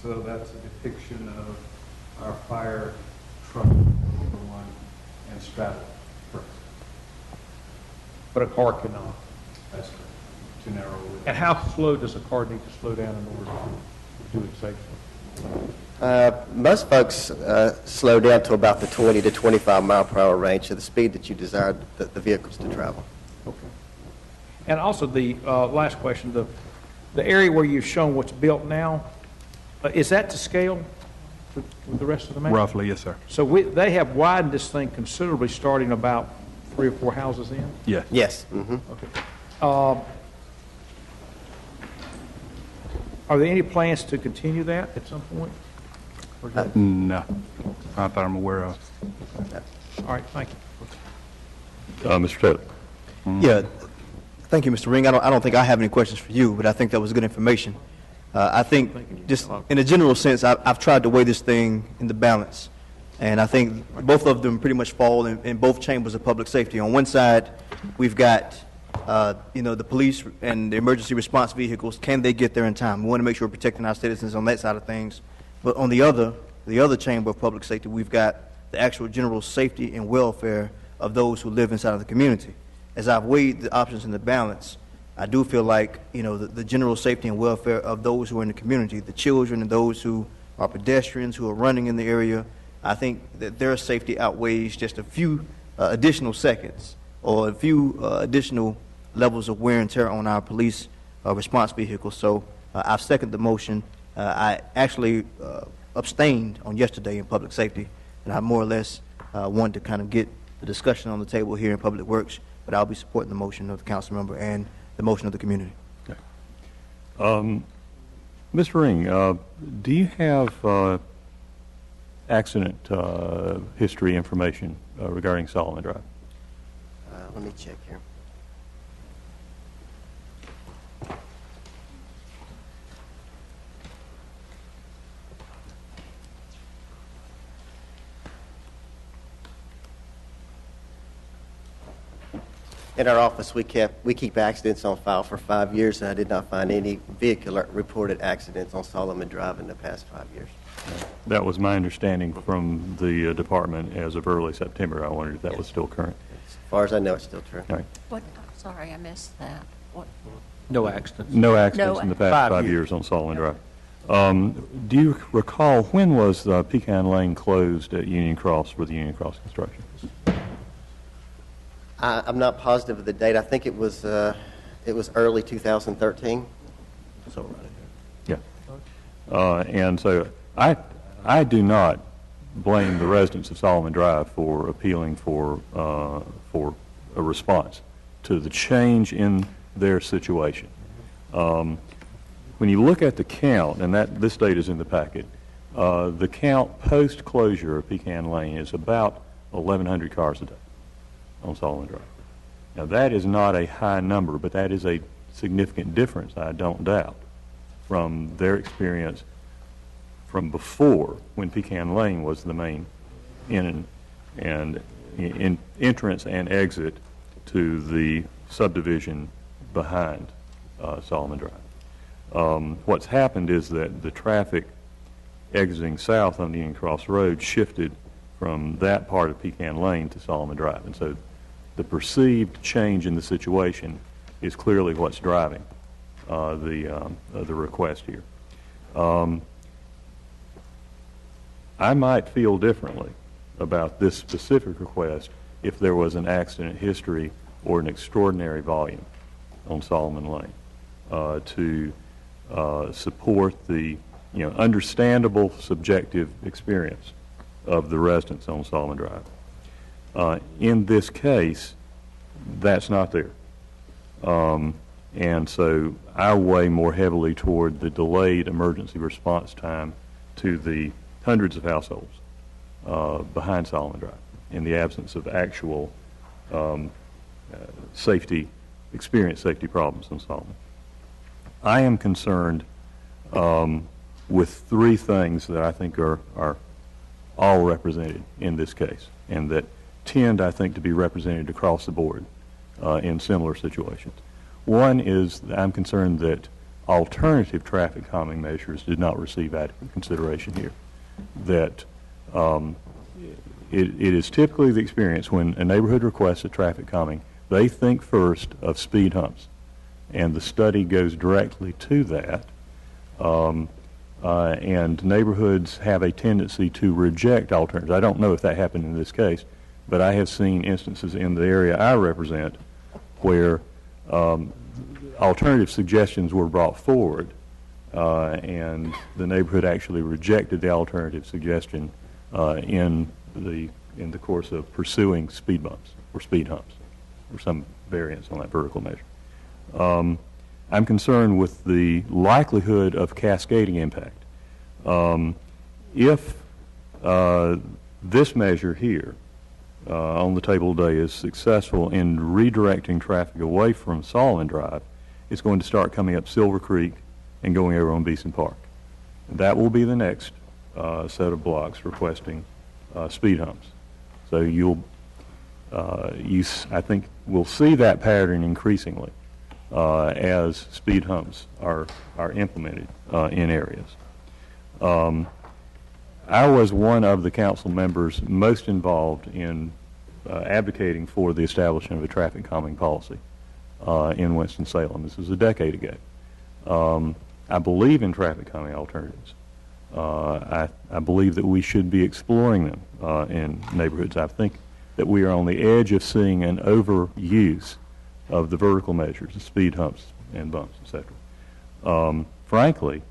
So that's a depiction of our fire truck, number one, and straddle trucks. But a car cannot. That's correct. Too narrow. And how slow does a car need to slow down in order to do it safely? Most folks slow down to about the 20 to 25 mile per hour range, so the speed that you desire the vehicles to travel. Okay. And also the last question, the area where you've shown what's built now, is that to scale with the rest of the map? Roughly, yes, sir. So they have widened this thing considerably, starting about 3 or 4 houses in? Yes. Yes. Mm-hmm. Okay. Are there any plans to continue that at some point? Or is that- No, not that I'm aware of. All right, thank you. Mr. Taylor? Yeah, thank you, Mr. Ring. I don't think I have any questions for you, but I think that was good information. I think just in a general sense, I've tried to weigh this thing in the balance, and I think both of them pretty much fall in both chambers of public safety. On one side, we've got the police and the emergency response vehicles. Can they get there in time? We want to make sure we're protecting our citizens on that side of things. But on the other chamber of public safety, we've got the actual general safety and welfare of those who live inside of the community. As I've weighed the options in the balance, I do feel like, the general safety and welfare of those who are in the community, the children and those who are pedestrians, who are running in the area, I think that their safety outweighs just a few additional seconds or a few additional levels of wear and tear on our police response vehicles. So I've seconded the motion. I actually abstained on yesterday in public safety, and I more or less wanted to kind of get the discussion on the table here in Public Works, but I'll be supporting the motion of the council member and the motion of the community. Okay. Mr. Ring, do you have accident history information regarding Solomon Drive? Let me check here. In our office, we keep accidents on file for 5 years, and I did not find any vehicular reported accidents on Solomon Drive in the past 5 years. That was my understanding from the department as of early September. I wondered if that was still current. As far as I know, it's still true. All right. What, sorry, I missed that. What? No accidents. No accidents in the past 5 years. years on Solomon Drive. Do you recall when was Pecan Lane closed at Union Cross for the Union Cross construction? I'm not positive of the date. I think it was early 2013. So right here. Yeah. And so I do not blame the residents of Solomon Drive for appealing for a response to the change in their situation. When you look at the count, and this data is in the packet, the count post-closure of Pecan Lane is about 1,100 cars a day on Solomon Drive. Now, that is not a high number, but that is a significant difference, I don't doubt, from their experience from before, when Pecan Lane was the main entrance and exit to the subdivision behind Solomon Drive. What's happened is that the traffic exiting south on the Union Cross Road shifted from that part of Pecan Lane to Solomon Drive. And so the perceived change in the situation is clearly what's driving the request here. I might feel differently about this specific request if there was an accident history or an extraordinary volume on Solomon Lane to support the understandable subjective experience of the residents on Solomon Drive. In this case, that's not there. And so I weigh more heavily toward the delayed emergency response time to the hundreds of households behind Solomon Drive in the absence of actual safety problems in Solomon. I am concerned with three things that I think are all represented in this case and that tend, I think, to be represented across the board in similar situations. One is that I'm concerned that alternative traffic calming measures did not receive adequate consideration here. That it is typically the experience when a neighborhood requests a traffic calming, they think first of speed humps, and the study goes directly to that. And neighborhoods have a tendency to reject alternatives. I don't know if that happened in this case, but I have seen instances in the area I represent where alternative suggestions were brought forward, and the neighborhood actually rejected the alternative suggestion in the course of pursuing speed bumps or speed humps or some variance on that vertical measure. I'm concerned with the likelihood of cascading impact. If this measure here on the table today is successful in redirecting traffic away from Solomon Drive, it's going to start coming up Silver Creek and going over on Beeson Park. That will be the next set of blocks requesting speed humps. So I think we'll see that pattern increasingly as speed humps are implemented in areas. I was one of the council members most involved in advocating for the establishment of a traffic calming policy in Winston-Salem. This was a decade ago. I believe in traffic calming alternatives. I believe that we should be exploring them in neighborhoods. I think that we are on the edge of seeing an overuse of the vertical measures, the speed humps and bumps, etc. Frankly,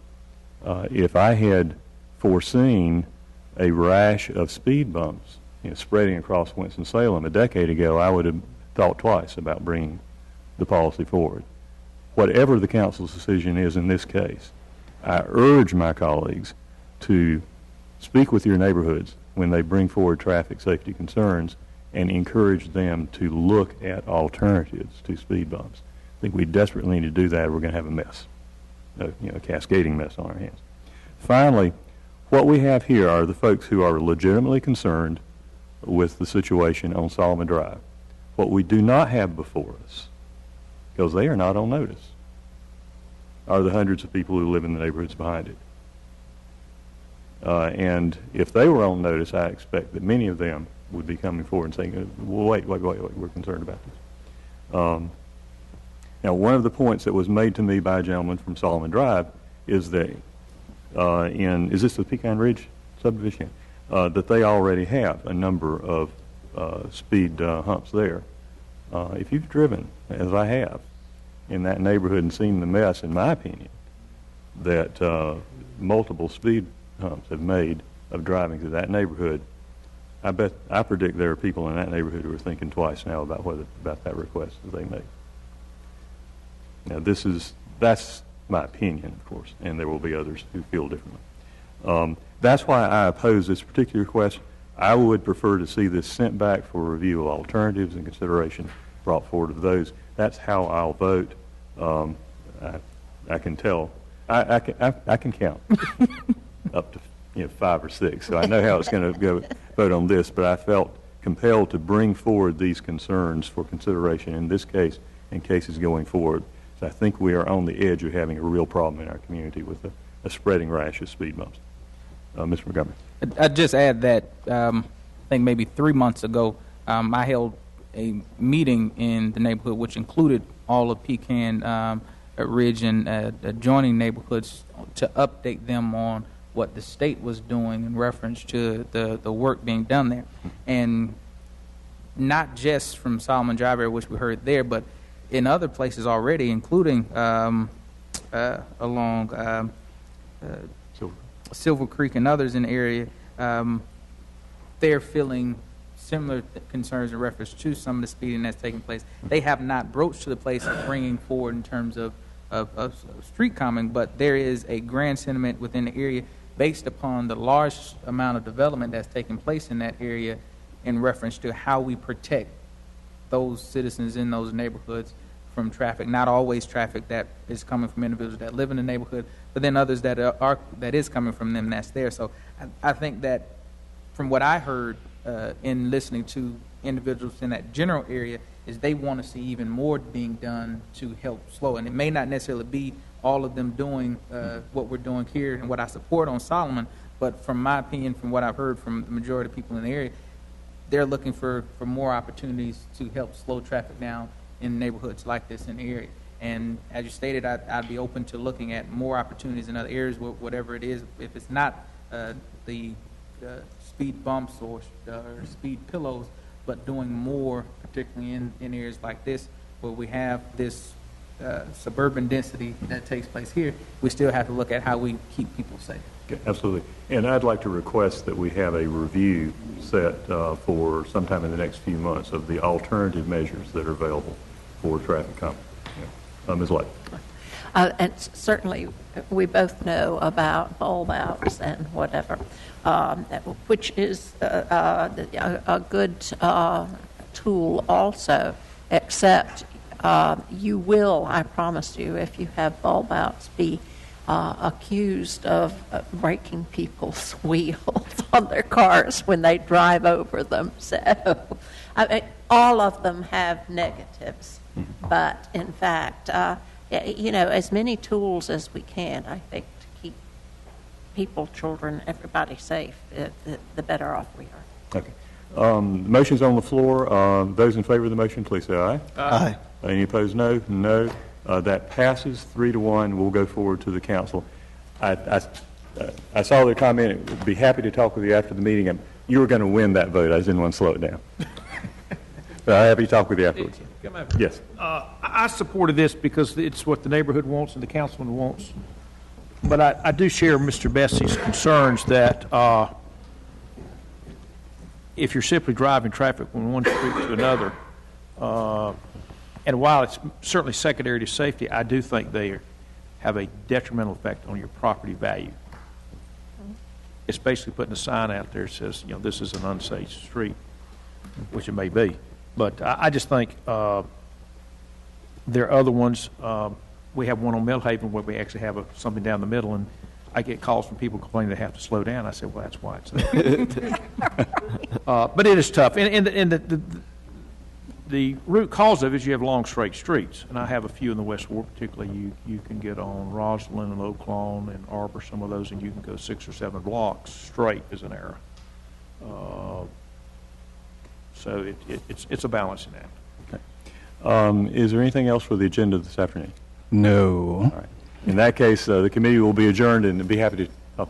if I had foreseen a rash of speed bumps spreading across Winston-Salem a decade ago, I would have thought twice about bringing the policy forward. Whatever the council's decision is in this case, I urge my colleagues to speak with your neighborhoods when they bring forward traffic safety concerns and encourage them to look at alternatives to speed bumps. I think we desperately need to do that or we're going to have a mess, a cascading mess on our hands. Finally, what we have here are the folks who are legitimately concerned with the situation on Solomon Drive. What we do not have before us, because they are not on notice, are the hundreds of people who live in the neighborhoods behind it. And if they were on notice, I expect that many of them would be coming forward and saying, well, wait, we're concerned about this. Now, one of the points that was made to me by a gentleman from Solomon Drive is that is this the Pecan Ridge subdivision? That they already have a number of speed humps there. If you've driven, as I have, in that neighborhood and seen the mess, in my opinion, that multiple speed humps have made of driving through that neighborhood, I predict there are people in that neighborhood who are thinking twice now about that request that they made. Now, that's my opinion, of course, and there will be others who feel differently. That's why I oppose this particular request. I would prefer to see this sent back for review of alternatives and consideration brought forward of those. That's how I'll vote. I can tell. I can count up to 5 or 6, so I know how it's going to go vote on this, but I felt compelled to bring forward these concerns for consideration in this case and cases going forward. So I think we are on the edge of having a real problem in our community with a spreading rash of speed bumps. Mr. Montgomery. I'd just add that I think maybe 3 months ago, I held a meeting in the neighborhood which included all of Pecan Ridge and adjoining neighborhoods to update them on what the state was doing in reference to the work being done there. And not just from Solomon Drive area, which we heard there, but in other places already, including along Silver Creek and others in the area, they're feeling similar concerns in reference to some of the speeding that's taking place. They have not broached to the place of bringing forward in terms of street calming, but there is a grand sentiment within the area based upon the large amount of development that's taking place in that area in reference to how we protect those citizens in those neighborhoods from traffic, not always traffic that is coming from individuals that live in the neighborhood, but then others that is coming from them that's there. So I think that from what I heard in listening to individuals in that general area is they want to see even more being done to help slow. And it may not necessarily be all of them doing what we're doing here and what I support on Solomon, but from my opinion, from what I've heard from the majority of people in the area, they're looking for more opportunities to help slow traffic down in neighborhoods like this in the area. And as you stated, I'd be open to looking at more opportunities in other areas, whatever it is. If it's not the speed bumps or speed pillows, but doing more, particularly in areas like this, where we have this suburban density that takes place here, we still have to look at how we keep people safe. Okay, absolutely. And I'd like to request that we have a review set for sometime in the next few months of the alternative measures that are available for traffic calming. Yeah. Ms. Light. And certainly, we both know about bulb outs and whatever, which is a good tool also, except you will, I promise you, if you have bulb outs, be accused of breaking people's wheels on their cars when they drive over them. So, I mean, all of them have negatives, but in fact, as many tools as we can, I think, to keep people, children, everybody safe, the better off we are. Okay. Motion's on the floor. Those in favor of the motion, please say aye. Aye. Any opposed, no? No. That passes 3-1. We'll go forward to the council. I saw their comment. Would be happy to talk with you after the meeting. You were going to win that vote. I just didn't want to slow it down. But I'm happy to talk with you afterwards. Yes. I supported this because it's what the neighborhood wants and the councilman wants. But I do share Mr. Bessie's concerns that if you're simply driving traffic from one street to another, and while it's certainly secondary to safety, I do think they have a detrimental effect on your property value. It's basically putting a sign out there that says, this is an unsafe street, which it may be. But I just think there are other ones. We have one on Millhaven where we actually have something down the middle, and I get calls from people complaining they have to slow down. I said, well, that's why it's there. But it is tough. And the root cause of it is you have long, straight streets. And I have a few in the West Ward, particularly you can get on Roslyn and Oak Lawn and Arbor, some of those, and you can go 6 or 7 blocks straight as an error. So it's a balancing act. Okay. Is there anything else for the agenda this afternoon? No. All right. In that case, the committee will be adjourned and be happy to.